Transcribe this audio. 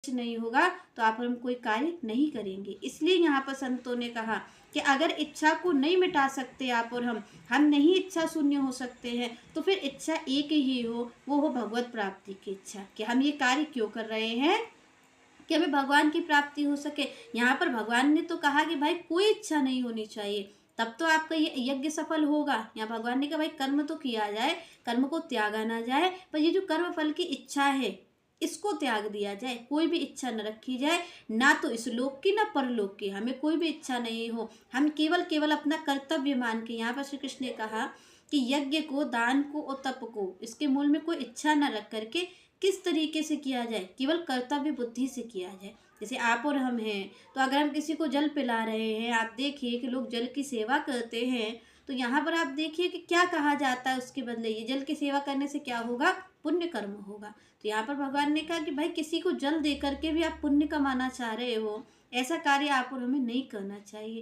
नहीं होगा तो आप और हम कोई कार्य नहीं करेंगे। इसलिए यहाँ पर संतों ने कहा कि अगर इच्छा को नहीं मिटा सकते आप और हम नहीं इच्छा शून्य हो सकते हैं, तो फिर इच्छा एक ही वो हो भगवत प्राप्ति की इच्छा, कि हम ये कार्य क्यों कर रहे हैं, कि हमें भगवान की प्राप्ति हो सके। यहाँ पर भगवान ने तो कहा कि भाई कोई इच्छा नहीं होनी चाहिए, तब तो आपका ये यज्ञ सफल होगा। यहाँ भगवान ने कहा भाई कर्म तो किया जाए, कर्म को त्यागा ना जाए, पर ये जो कर्म फल की इच्छा है इसको त्याग दिया जाए, कोई भी इच्छा न रखी जाए, ना तो इस लोक की ना परलोक की, हमें कोई भी इच्छा नहीं हो। हम केवल केवल अपना कर्तव्य मान के, यहाँ पर श्री कृष्ण ने कहा कि यज्ञ को, दान को और तप को, इसके मूल में कोई इच्छा न रख करके किस तरीके से किया जाए, केवल कर्तव्य बुद्धि से किया जाए। जैसे आप और हम हैं, तो अगर हम किसी को जल पिला रहे हैं, आप देखिए कि लोग जल की सेवा करते हैं, तो यहाँ पर आप देखिए कि क्या कहा जाता है उसके बदले, ये जल की सेवा करने से क्या होगा, पुण्य कर्म होगा। तो यहाँ पर भगवान ने कहा कि भाई किसी को जल दे करके भी आप पुण्य कमाना चाह रहे हो, ऐसा कार्य आप और हमें नहीं करना चाहिए।